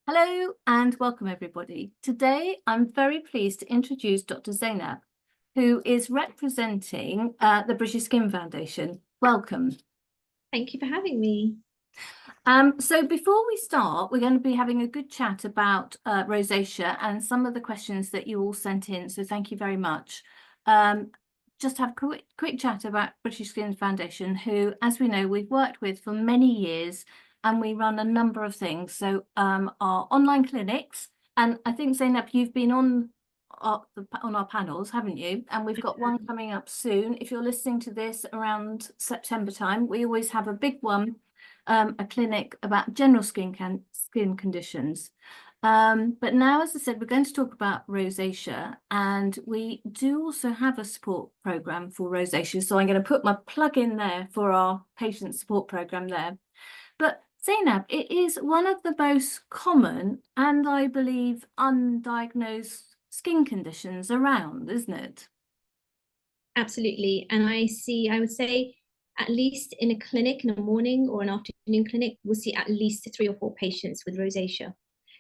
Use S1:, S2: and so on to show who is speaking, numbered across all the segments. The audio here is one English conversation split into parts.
S1: Hello and welcome everybody. Today I'm very pleased to introduce Dr. Zainab, who is representing the British Skin Foundation. Welcome.
S2: Thank you for having me.
S1: So before we start, we're going to be having a good chat about rosacea and some of the questions that you all sent in. So thank you very much. Just have a quick chat about British Skin Foundation, who, as we know, we've worked with for many years. And we run a number of things. So our online clinics, and I think Zainab, you've been on our panels, haven't you? And we've got one coming up soon. If you're listening to this around September time, we always have a big one, a clinic about general skin conditions. But now, as I said, we're going to talk about rosacea, and we do also have a support program for rosacea. So I'm going to put my plug in there for our patient support program there. But Zainab, it is one of the most common and I believe undiagnosed skin conditions around, isn't it?
S2: Absolutely. And I would say at least in a clinic, in a morning or an afternoon clinic, we'll see at least 3 or 4 patients with rosacea.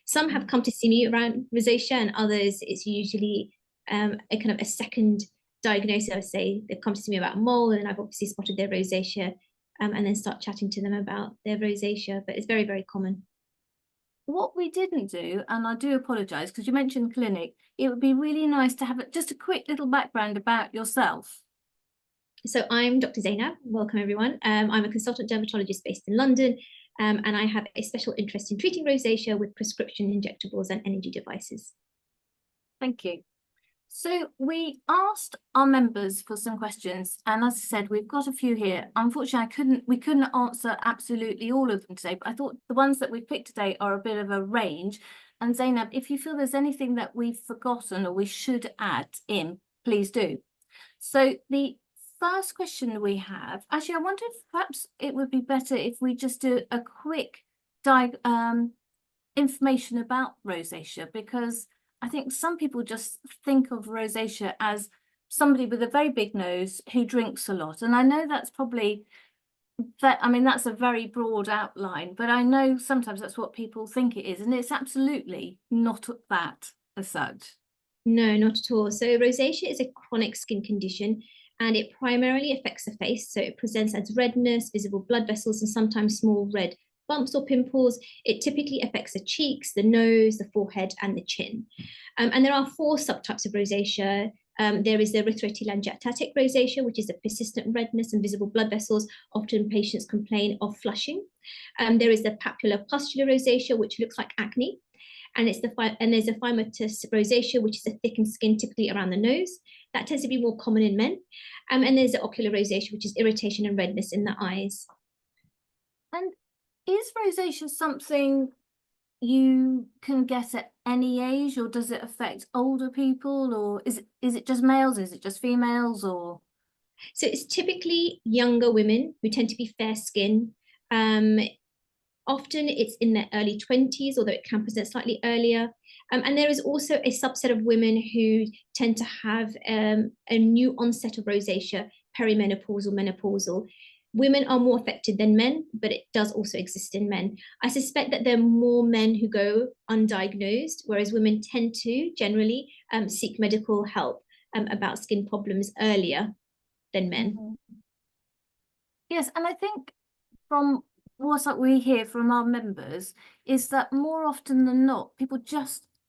S2: Some have come to see me around rosacea, and others it's usually a kind of a second diagnosis. I would say they've come to see me about mole, and I've obviously spotted their rosacea, and then start chatting to them about their rosacea. But it's very, very common.
S1: What we didn't do, and I do apologise because you mentioned clinic, it would be really nice to have just a quick little background about yourself.
S2: So I'm Dr. Zainab. Welcome, everyone. I'm a consultant dermatologist based in London, and I have a special interest in treating rosacea with prescription injectables and energy devices.
S1: Thank you. So we asked our members for some questions, and as I said, we've got a few here. Unfortunately, we couldn't answer absolutely all of them today, but I thought the ones that we've picked today are a bit of a range. And Zainab, if you feel there's anything that we've forgotten or we should add in, please do. So the first question we have, actually, I wonder if perhaps it would be better if we just do a quick information about rosacea, because I think some people just think of rosacea as somebody with a very big nose who drinks a lot. And I know that's probably that's a very broad outline, but I know sometimes that's what people think it is. And it's absolutely not that as such.
S2: No, not at all. So rosacea is a chronic skin condition, and it primarily affects the face. So it presents as redness, visible blood vessels, and sometimes small red bumps or pimples. It typically affects the cheeks, the nose, the forehead, and the chin. And there are 4 subtypes of rosacea. There is the erythrotelangiectatic rosacea, which is a persistent redness and visible blood vessels. Often patients complain of flushing. There is the papulopustular rosacea, which looks like acne. And there's a phimosis rosacea, which is a thickened skin typically around the nose. That tends to be more common in men. And there's the ocular rosacea, which is irritation and redness in the eyes.
S1: And is rosacea something you can get at any age, or does it affect older people, or is it just males? Is it just females, or?
S2: So it's typically younger women who tend to be fair skinned. Often it's in their early 20s, although it can present slightly earlier. And there is also a subset of women who tend to have a new onset of rosacea, perimenopausal, menopausal. Women are more affected than men, but it does also exist in men. I suspect that there are more men who go undiagnosed, whereas women tend to generally seek medical help about skin problems earlier than men.
S1: Mm-hmm. Yes, and I think from what we hear from our members is that more often than not, people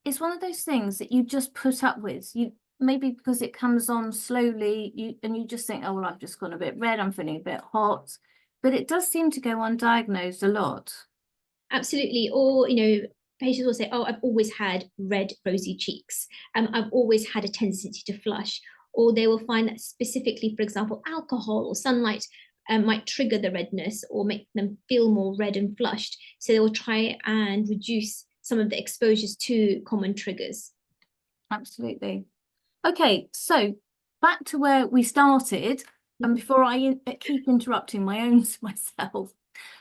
S1: it's one of those things that you just put up with. You maybe because it comes on slowly, you just think, oh, well, I've just gone a bit red, I'm feeling a bit hot. But it does seem to go undiagnosed a lot.
S2: Absolutely. Or, patients will say, oh, I've always had red, rosy cheeks. I've always had a tendency to flush. Or they will find that specifically, for example, alcohol or sunlight might trigger the redness or make them feel more red and flushed. So they will try and reduce some of the exposures to common triggers.
S1: Absolutely. Okay, so back to where we started, and before I keep interrupting myself.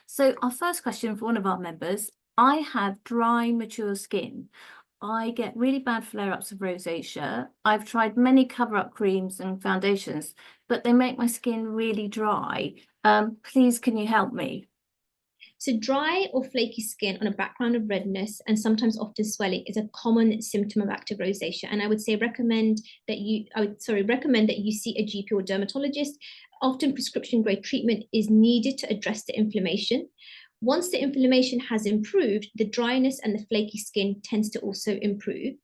S1: So our first question for one of our members, I have dry, mature skin. I get really bad flare-ups of rosacea. I've tried many cover-up creams and foundations, but they make my skin really dry. Please, can you help me?
S2: So dry or flaky skin on a background of redness and sometimes often swelling is a common symptom of active rosacea. And I would recommend that you see a GP or dermatologist. Often prescription grade treatment is needed to address the inflammation. Once the inflammation has improved, the dryness and the flaky skin tends to also improve.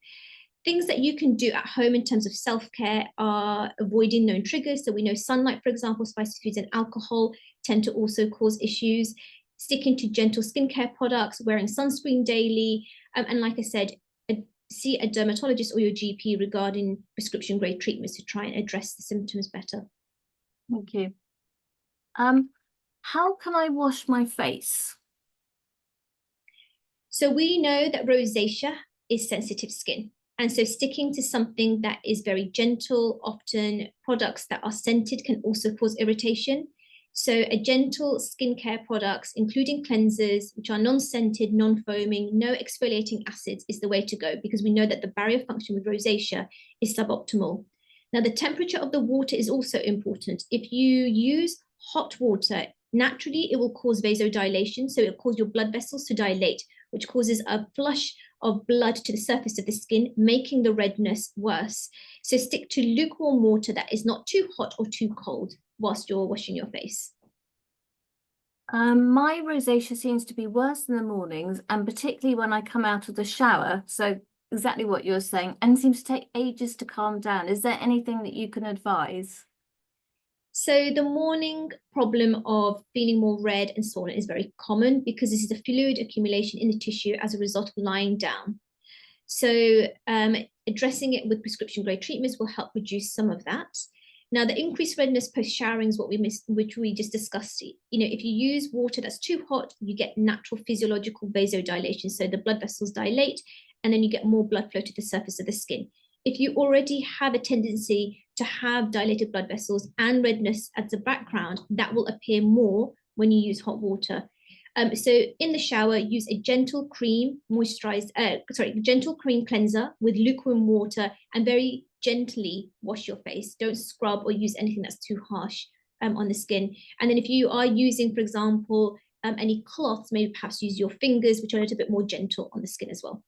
S2: Things that you can do at home in terms of self-care are avoiding known triggers. So we know sunlight, for example, spicy foods and alcohol tend to also cause issues. Sticking to gentle skincare products, wearing sunscreen daily, and like I said, see a dermatologist or your GP regarding prescription grade treatments to try and address the symptoms better.
S1: Thank you. How can I wash my face?
S2: So we know that rosacea is sensitive skin. And so sticking to something that is very gentle, often products that are scented can also cause irritation. So a gentle skincare products, including cleansers, which are non-scented, non-foaming, no exfoliating acids is the way to go, because we know that the barrier function with rosacea is suboptimal. Now, the temperature of the water is also important. If you use hot water, naturally it will cause vasodilation. So it will cause your blood vessels to dilate, which causes a flush of blood to the surface of the skin, making the redness worse. So stick to lukewarm water that is not too hot or too cold whilst you're washing your face.
S1: My rosacea seems to be worse in the mornings, and particularly when I come out of the shower. So exactly what you're saying, and seems to take ages to calm down. Is there anything that you can advise?
S2: So the morning problem of feeling more red and swollen is very common because this is a fluid accumulation in the tissue as a result of lying down. So addressing it with prescription grade treatments will help reduce some of that. Now, the increased redness post-showering is which we just discussed. If you use water that's too hot, you get natural physiological vasodilation. So the blood vessels dilate, and then you get more blood flow to the surface of the skin. If you already have a tendency to have dilated blood vessels and redness as a background, that will appear more when you use hot water. So in the shower, use a gentle cream gentle cream cleanser with lukewarm water and very gently wash your face. Don't scrub or use anything that's too harsh on the skin. And then if you are using, for example, any cloths, maybe perhaps use your fingers, which are a little bit more gentle on the skin as well.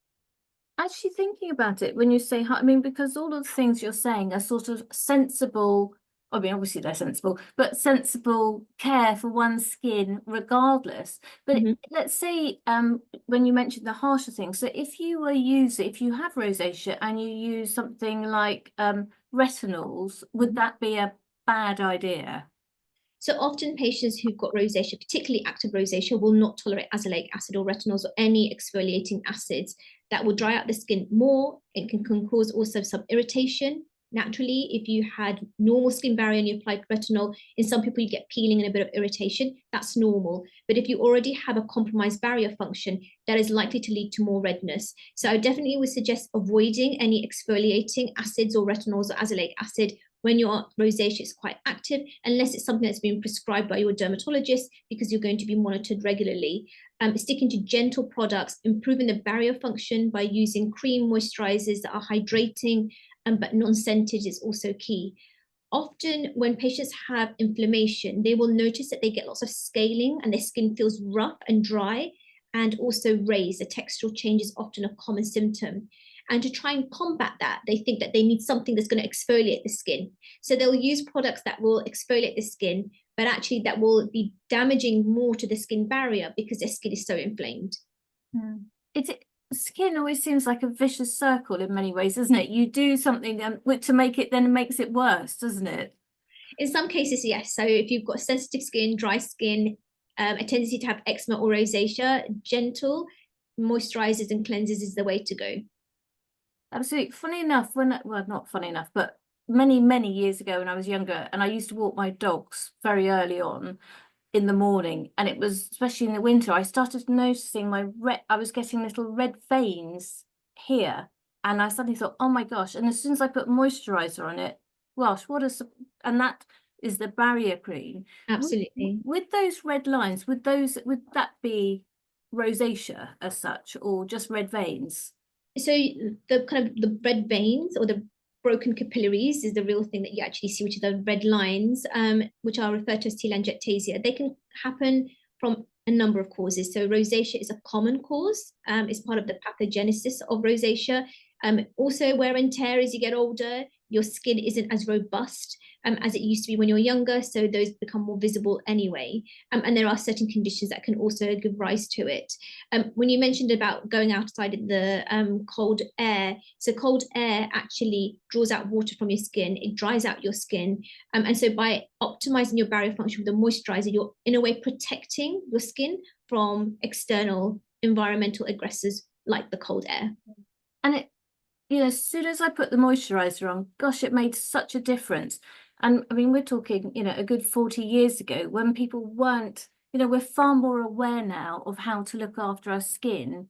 S1: Actually thinking about it, when you say, I mean, because all of the things you're saying are sort of sensible, I mean, obviously they're sensible, but sensible care for one's skin regardless. But let's say when you mentioned the harsher things, so if you have rosacea and you use something like retinols, would that be a bad idea?
S2: So often patients who've got rosacea, particularly active rosacea, will not tolerate azelaic acid or retinols or any exfoliating acids that will dry out the skin more. It can cause also some irritation. Naturally, if you had normal skin barrier and you applied retinol, in some people you get peeling and a bit of irritation. That's normal. But if you already have a compromised barrier function, that is likely to lead to more redness. So I definitely would suggest avoiding any exfoliating acids or retinols or azelaic acid when your rosacea is quite active, unless it's something that's been prescribed by your dermatologist, because you're going to be monitored regularly. Sticking to gentle products, improving the barrier function by using cream moisturizers that are hydrating but non-scented is also key. Often when patients have inflammation, they will notice that they get lots of scaling and their skin feels rough and dry and also raised. The textural change is often a common symptom. And to try and combat that, they think that they need something that's going to exfoliate the skin. So they'll use products that will exfoliate the skin, but actually that will be damaging more to the skin barrier because their skin is so inflamed.
S1: Skin always seems like a vicious circle in many ways, isn't it? You do something to make it, then it makes it worse, doesn't it?
S2: In some cases, yes. So if you've got sensitive skin, dry skin, a tendency to have eczema or rosacea, gentle moisturizers and cleansers is the way to go.
S1: Absolutely. Funny enough, well, not funny enough, but many years ago when I was younger, and I used to walk my dogs very early on in the morning, and it was especially in the winter, I started noticing I was getting little red veins here, and I suddenly thought, oh my gosh. And as soon as I put moisturizer on it, gosh, and that is the barrier cream.
S2: Absolutely.
S1: With those red lines, would that be rosacea as such, or just red veins?
S2: So the kind of the red veins or the broken capillaries is the real thing that you actually see, which are the red lines, which are referred to as telangiectasia. They can happen from a number of causes. So rosacea is a common cause. It's part of the pathogenesis of rosacea. Also, wear and tear as you get older, your skin isn't as robust as it used to be when you're younger, so those become more visible anyway. And there are certain conditions that can also give rise to it. When you mentioned about going outside in the cold air, so cold air actually draws out water from your skin, it dries out your skin. And so by optimizing your barrier function with a moisturizer, you're in a way protecting your skin from external environmental aggressors like the cold air.
S1: And it, you know, as soon as I put the moisturizer on, gosh, it made such a difference. And I mean, we're talking, you know, a good 40 years ago when people weren't, you know, we're far more aware now of how to look after our skin.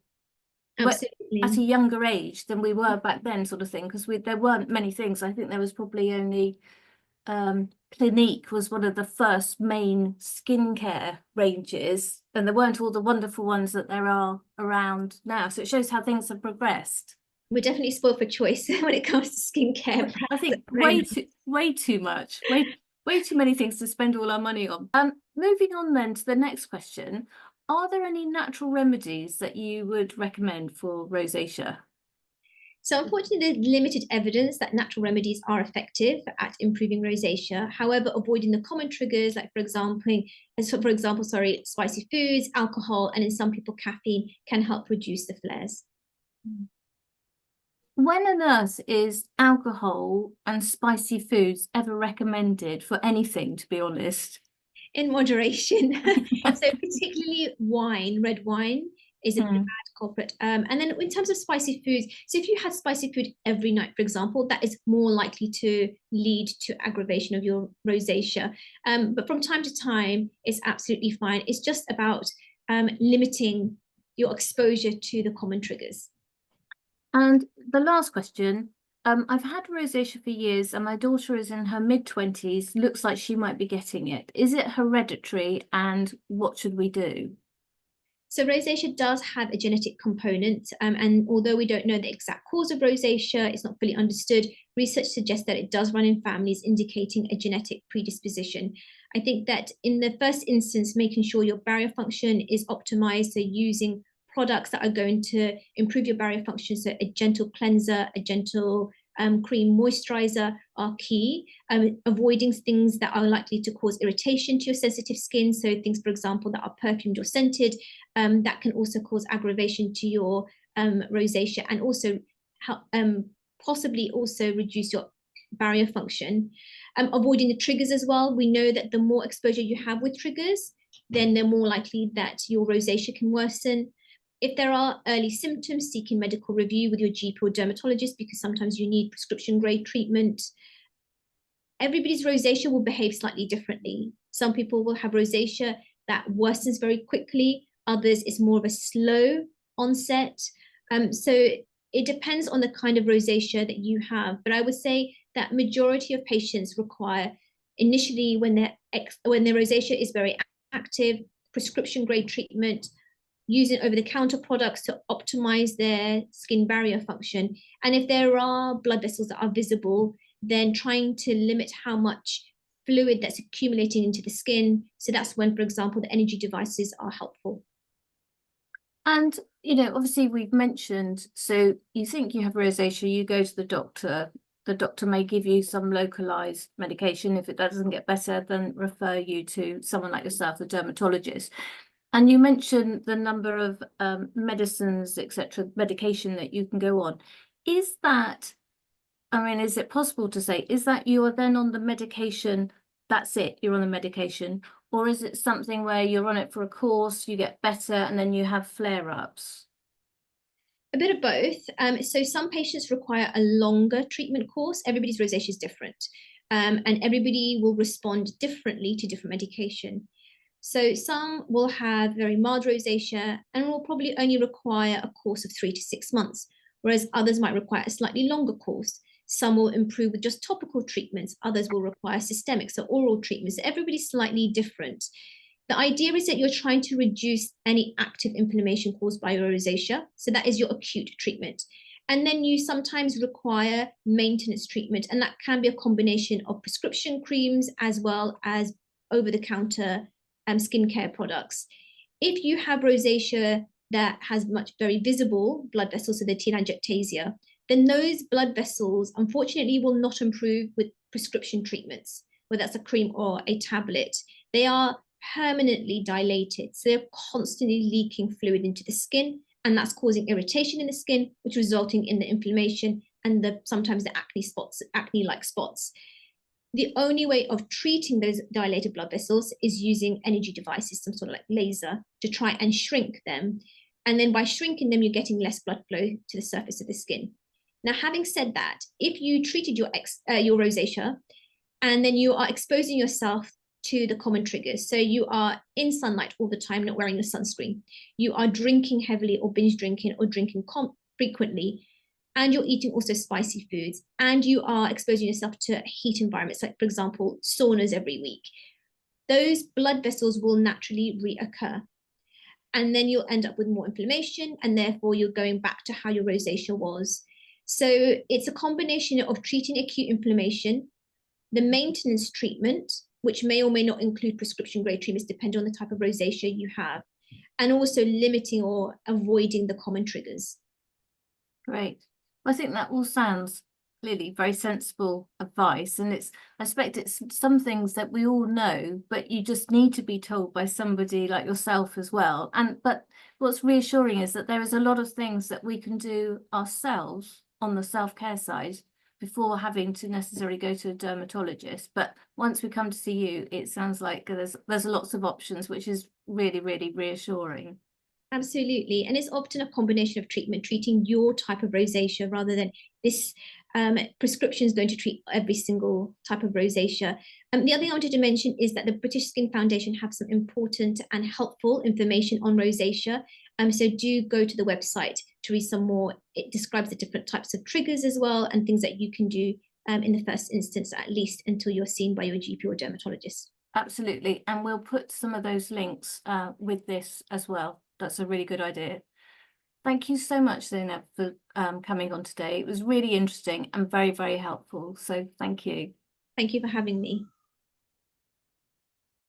S2: Absolutely.
S1: At a younger age than we were back then, sort of thing, because there weren't many things. I think there was probably only Clinique was one of the first main skincare ranges, and there weren't all the wonderful ones that there are around now. So it shows how things have progressed.
S2: We're definitely spoiled for choice when it comes to skincare.
S1: I think way too much, way too many things to spend all our money on. Moving on then to the next question. Are there any natural remedies that you would recommend for rosacea?
S2: So unfortunately, there's limited evidence that natural remedies are effective at improving rosacea. However, avoiding the common triggers, like for example, spicy foods, alcohol, and in some people, caffeine, can help reduce the flares.
S1: When on earth is alcohol and spicy foods ever recommended for anything, to be honest?
S2: In moderation. So particularly wine, red wine is a bad culprit. And then in terms of spicy foods, so if you had spicy food every night, for example, that is more likely to lead to aggravation of your rosacea. But from time to time, it's absolutely fine. It's just about limiting your exposure to the common triggers.
S1: And the last question, I've had rosacea for years and my daughter is in her mid-20s, looks like she might be getting it. Is it hereditary and what should we do?
S2: So rosacea does have a genetic component, and although we don't know the exact cause of rosacea, it's not fully understood, research suggests that it does run in families, indicating a genetic predisposition. I think that in the first instance, making sure your barrier function is optimized, so using products that are going to improve your barrier function, so a gentle cleanser, a gentle cream moisturizer are key. Avoiding things that are likely to cause irritation to your sensitive skin, so things, for example, that are perfumed or scented, that can also cause aggravation to your rosacea, and also possibly also reduce your barrier function. Avoiding the triggers as well. We know that the more exposure you have with triggers, then the more likely that your rosacea can worsen. If there are early symptoms, seeking medical review with your GP or dermatologist, because sometimes you need prescription grade treatment. Everybody's rosacea will behave slightly differently. Some people will have rosacea that worsens very quickly. Others is more of a slow onset. So it depends on the kind of rosacea that you have. But I would say that majority of patients require initially, when their rosacea is very active, prescription grade treatment, using over-the-counter products to optimize their skin barrier function. And if there are blood vessels that are visible, then trying to limit how much fluid that's accumulating into the skin. So that's when, for example, the energy devices are helpful.
S1: And, you know, obviously we've mentioned, so you think you have rosacea, you go to the doctor may give you some localized medication. If it doesn't get better, then refer you to someone like yourself, a dermatologist. And you mentioned the number of medicines, etc., medication that you can go on. Is that, I mean, is it possible to say, is that you are then on the medication, that's it, you're on the medication? Or is it something where you're on it for a course, you get better, and then you have flare-ups?
S2: A bit of both. So some patients require a longer treatment course. Everybody's rosacea is different, and everybody will respond differently to different medication. So some will have very mild rosacea and will probably only require a course of 3 to 6 months, whereas others might require a slightly longer course. Some will improve with just topical treatments. Others will require systemic, so oral treatments. Everybody's slightly different. The idea is that you're trying to reduce any active inflammation caused by your rosacea. So that is your acute treatment. And then you sometimes require maintenance treatment, and that can be a combination of prescription creams as well as over-the-counter skincare products. If you have rosacea that has very visible blood vessels, so the telangiectasia, then those blood vessels, unfortunately, will not improve with prescription treatments, whether that's a cream or a tablet. They are permanently dilated, so they're constantly leaking fluid into the skin, and that's causing irritation in the skin, which is resulting in the inflammation and sometimes the acne-like spots. The only way of treating those dilated blood vessels is using energy devices, some sort of like laser, to try and shrink them. And then by shrinking them, you're getting less blood flow to the surface of the skin. Now, having said that, if you treated your rosacea and then you are exposing yourself to the common triggers, so you are in sunlight all the time, not wearing your sunscreen, you are drinking heavily or binge drinking or drinking frequently, and you're eating also spicy foods, and you are exposing yourself to heat environments, like, for example, saunas every week, those blood vessels will naturally reoccur. And then you'll end up with more inflammation, and therefore you're going back to how your rosacea was. So it's a combination of treating acute inflammation, the maintenance treatment, which may or may not include prescription grade treatments, depending on the type of rosacea you have, and also limiting or avoiding the common triggers.
S1: Great. Well, I think that all sounds clearly very sensible advice, and I suspect it's some things that we all know, but you just need to be told by somebody like yourself as well. But what's reassuring is that there is a lot of things that we can do ourselves on the self-care side before having to necessarily go to a dermatologist. But once we come to see you, it sounds like there's lots of options, which is really, really reassuring.
S2: Absolutely. And it's often a combination of treating your type of rosacea rather than this prescription is going to treat every single type of rosacea. The other thing I wanted to mention is that the British Skin Foundation have some important and helpful information on rosacea. So do go to the website to read some more. It describes the different types of triggers as well, and things that you can do in the first instance, at least until you're seen by your GP or dermatologist.
S1: Absolutely. And we'll put some of those links with this as well. That's a really good idea. Thank you so much, Zainab, for coming on today. It was really interesting and very, very helpful. So thank you.
S2: Thank you for having me.